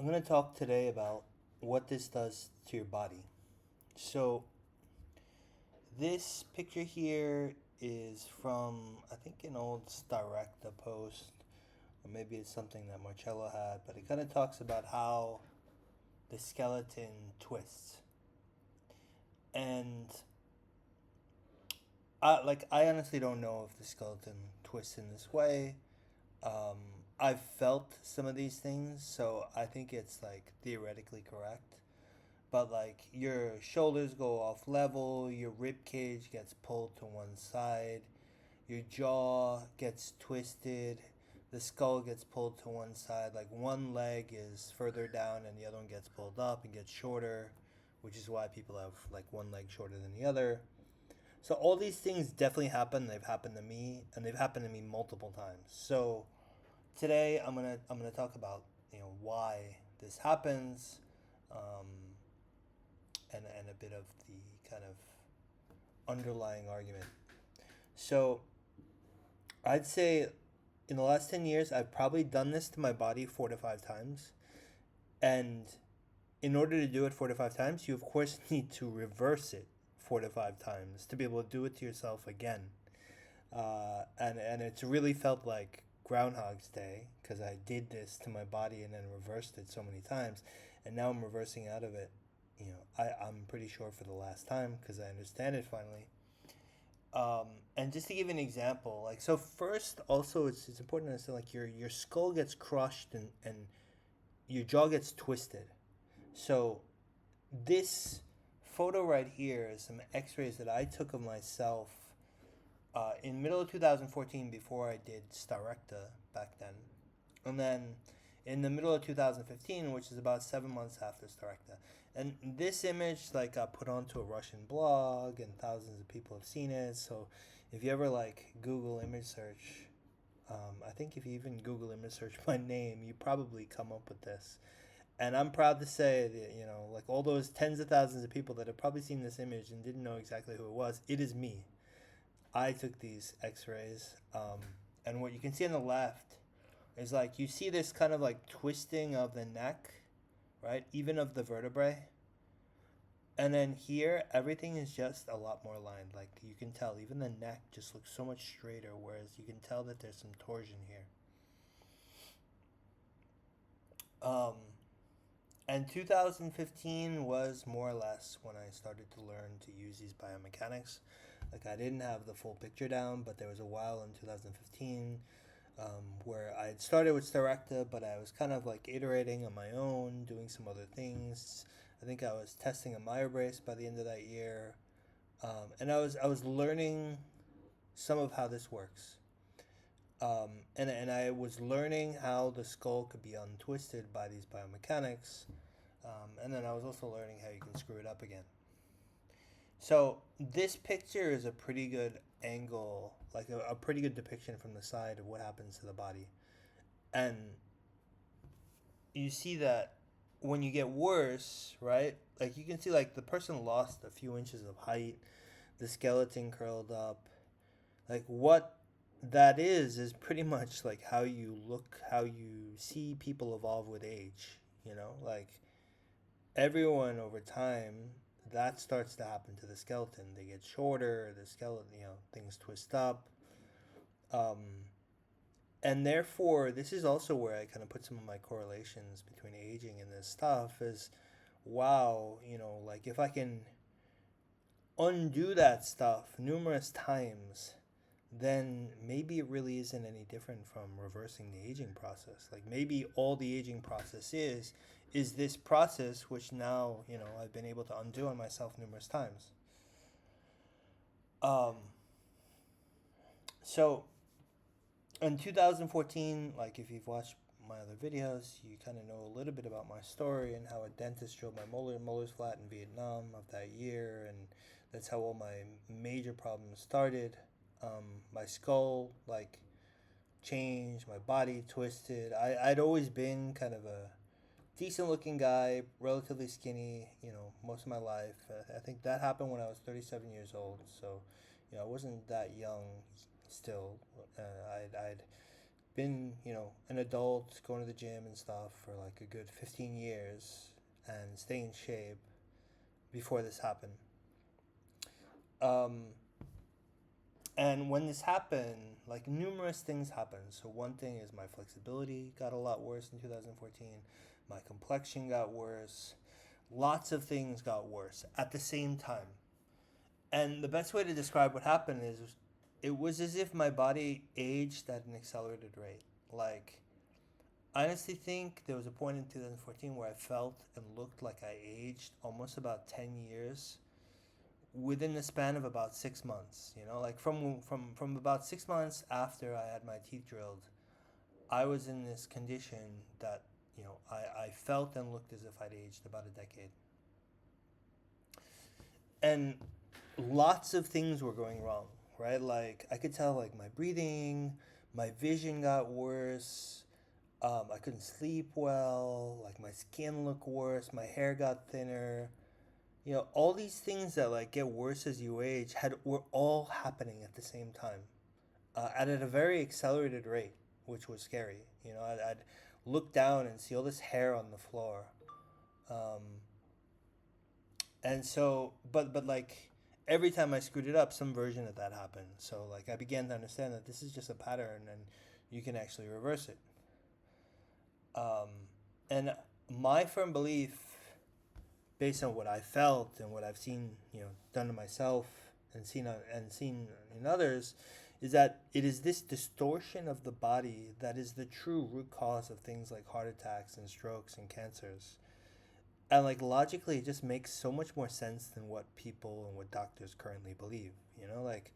I'm going to talk today about what this does to your body. So, this picture here is from, I think, an old Directa post, or maybe it's something that Marcello had, but it kind of talks about how the skeleton twists. And I honestly don't know if the skeleton twists in this way. Um, I've felt some of these things, so I think it's like theoretically correct. But like your shoulders go off level, your rib cage gets pulled to one side, your jaw gets twisted, the skull gets pulled to one side. Like one leg is further down and the other one gets pulled up and gets shorter, which is why people have like one leg shorter than the other. So all these things definitely happen. They've happened to me, and they've happened to me multiple times. So today I'm gonna talk about why this happens, um, and a bit of the kind of underlying argument. So I'd say in the last 10 years, I've probably done this to my body 4 to 5 times. And in order to do it 4 to 5 times, you of course need to reverse it 4 to 5 times to be able to do it to yourself again. And it's really felt like Groundhog's Day because I did this to my body and then reversed it so many times. And now I'm reversing out of it. I'm pretty sure for the last time because I understand it finally. And just to give an example, like so first also it's important to understand like your skull gets crushed and your jaw gets twisted. So this photo right here is some x-rays that I took of myself in middle of 2014 before I did Starecta back then. And then in the middle of 2015, which is about 7 months after Starecta. And this image like got put onto a Russian blog, and thousands of people have seen it. So if you ever like Google image search, I think if you even Google image search my name, you probably come up with this. And I'm proud to say that like all those tens of thousands of people that have probably seen this image and didn't know exactly who it was, it is me. I took these X-rays, and what you can see on the left is like you see this kind of like twisting of the neck, right? Even of the vertebrae. And then here, everything is just a lot more lined. Like you can tell, even the neck just looks so much straighter, whereas you can tell that there's some torsion here. Um, and 2015 was more or less when I started to learn to use these biomechanics. Like I didn't have the full picture down, but there was a while in 2015 where I had started with Starecta, but I was kind of like iterating on my own, doing some other things. I think I was testing a Meyer brace by the end of that year, and I was learning some of how this works. And I was learning how the skull could be untwisted by these biomechanics, and then I was also learning how you can screw it up again. So this picture is a pretty good angle, like a pretty good depiction from the side of what happens to the body. And you see that when you get worse, right? Like you can see like the person lost a few inches of height, the skeleton curled up. Like what that is pretty much like how you look, how you see people evolve with age, Like everyone over time that starts to happen to the skeleton. They get shorter, the skeleton, things twist up. Um, and therefore, this is also where I kind of put some of my correlations between aging and this stuff is wow, like if I can undo that stuff numerous times, then maybe it really isn't any different from reversing the aging process. Like maybe all the aging process is this process which now, I've been able to undo on myself numerous times. Um, so in 2014, like if you've watched my other videos, you kind of know a little bit about my story and how a dentist drilled my molars flat in Vietnam of that year, and that's how all my major problems started. My skull like changed, my body twisted. I'd always been kind of a decent looking guy, relatively skinny, most of my life. I think that happened when I was 37 years old, so I wasn't that young still. I'd been, an adult, going to the gym and stuff for like a good 15 years and staying in shape before this happened. Um, and when this happened, like numerous things happened. So one thing is my flexibility got a lot worse in 2014. My complexion got worse. Lots of things got worse at the same time. And the best way to describe what happened is it was as if my body aged at an accelerated rate. Like, I honestly think there was a point in 2014 where I felt and looked like I aged almost about 10 years within the span of about 6 months. Like from about 6 months after I had my teeth drilled, I was in this condition that, I felt and looked as if I'd aged about a decade. And lots of things were going wrong, right? Like I could tell, like my breathing, my vision got worse. I couldn't sleep well. Like my skin looked worse. My hair got thinner. All these things that like get worse as you age were all happening at the same time, at a very accelerated rate, which was scary. I'd look down and see all this hair on the floor. Um, and so but like every time I screwed it up, some version of that happened. So like I began to understand that this is just a pattern and you can actually reverse it. um, and my firm belief, based on what I felt and what I've seen, done to myself and seen in others, is that it is this distortion of the body that is the true root cause of things like heart attacks and strokes and cancers. And like logically it just makes so much more sense than what people and what doctors currently believe. Like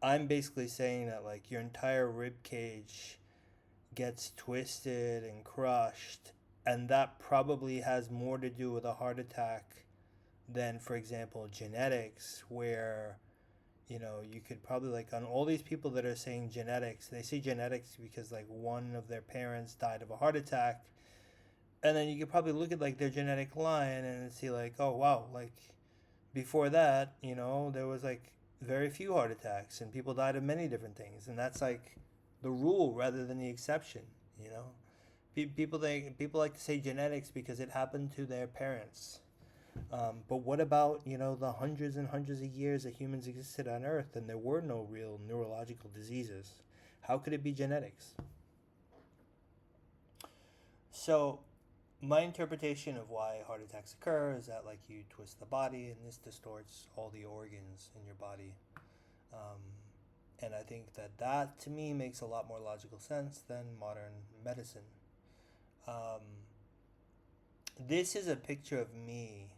I'm basically saying that like your entire rib cage gets twisted and crushed, and that probably has more to do with a heart attack than, for example, genetics, where you could probably, like, on all these people that are saying genetics, they say genetics because like one of their parents died of a heart attack, and then you could probably look at like their genetic line and see like, oh wow, like before that, there was like very few heart attacks and people died of many different things, and that's like the rule rather than the exception. you know people like to say genetics because it happened to their parents. But what about the hundreds and hundreds of years that humans existed on Earth and there were no real neurological diseases? How could it be genetics? So my interpretation of why heart attacks occur is that like you twist the body and this distorts all the organs in your body. um, and I think that to me makes a lot more logical sense than modern medicine. um, this is a picture of me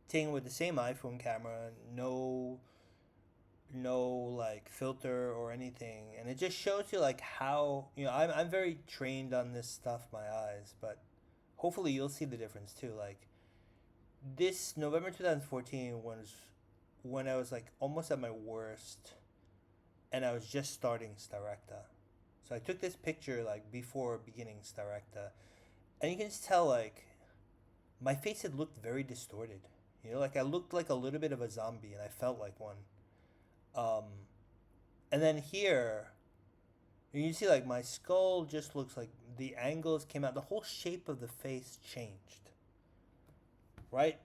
taken with the same iPhone camera, no like filter or anything, and it just shows you like how I'm very trained on this stuff, my eyes, but hopefully you'll see the difference too. Like this November 2014 was when I was like almost at my worst, and I was just starting Styrecta. So I took this picture like before beginning Styrecta, and you can just tell like my face had looked very distorted. Like I looked like a little bit of a zombie, and I felt like one. Um, and then here, you see like my skull just looks like the angles came out. The whole shape of the face changed, right?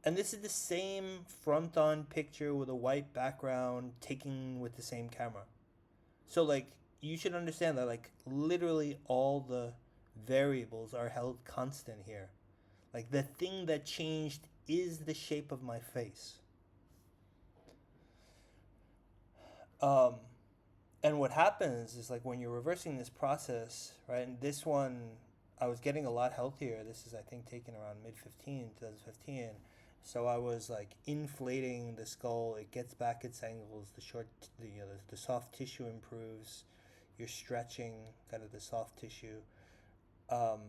And this is the same front-on picture with a white background taken with the same camera. So like you should understand that like literally all the variables are held constant here. Like the thing that changed is the shape of my face. Um, and what happens is like when you're reversing this process, right? And this one, I was getting a lot healthier. This is I think taken around mid 2015. So I was like inflating the skull. It gets back its angles. The soft tissue improves. You're stretching kind of the soft tissue. Um,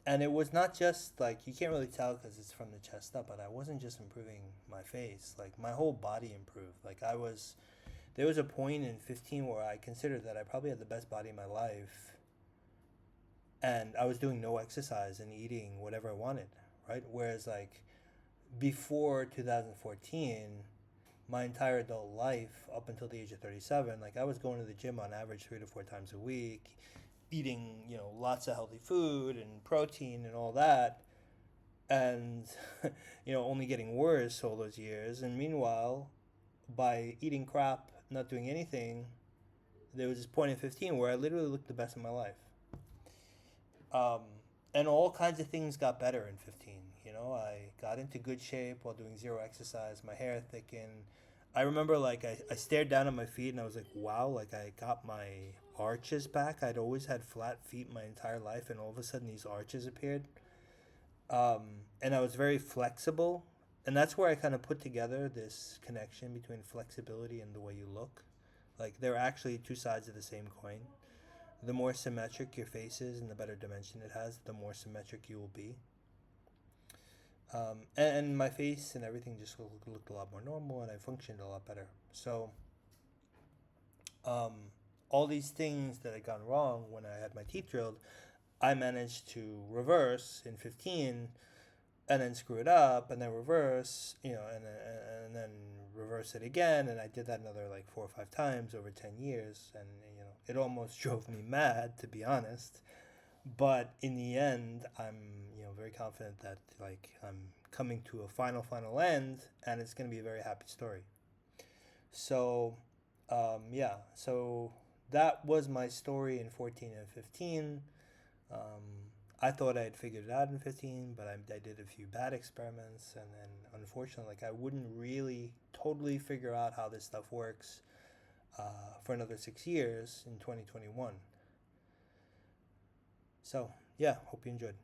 and it was not just like, you can't really tell because it's from the chest up, but I wasn't just improving my face. Like my whole body improved. Like there was a point in 15 where I considered that I probably had the best body in my life, and I was doing no exercise and eating whatever I wanted, right? Whereas like before 2014, my entire adult life up until the age of 37, like I was going to the gym on average 3 to 4 times a week, eating, lots of healthy food and protein and all that. And, only getting worse all those years. And meanwhile, by eating crap, not doing anything, there was this point in 15 where I literally looked the best in my life. Um, and all kinds of things got better in 15. I got into good shape while doing zero exercise. My hair thickened. I remember like I stared down at my feet and I was like, wow, like I got my arches back. I'd always had flat feet my entire life, and all of a sudden these arches appeared. And I was very flexible. And that's where I kind of put together this connection between flexibility and the way you look. Like they're actually two sides of the same coin. The more symmetric your face is and the better dimension it has, the more symmetric you will be. And my face and everything just looked a lot more normal, and I functioned a lot better. So, um, all these things that had gone wrong when I had my teeth drilled, I managed to reverse in 15, and then screw it up, and then reverse, and then reverse it again. And I did that another like 4 or 5 times over 10 years. And, it almost drove me mad, to be honest. But in the end, I'm, very confident that like I'm coming to a final end, and it's going to be a very happy story. So, yeah, so that was my story in 14 and 15. I thought I had figured it out in 15, but I did a few bad experiments, and then unfortunately, like I wouldn't really totally figure out how this stuff works for another 6 years in 2021. So, yeah, hope you enjoyed.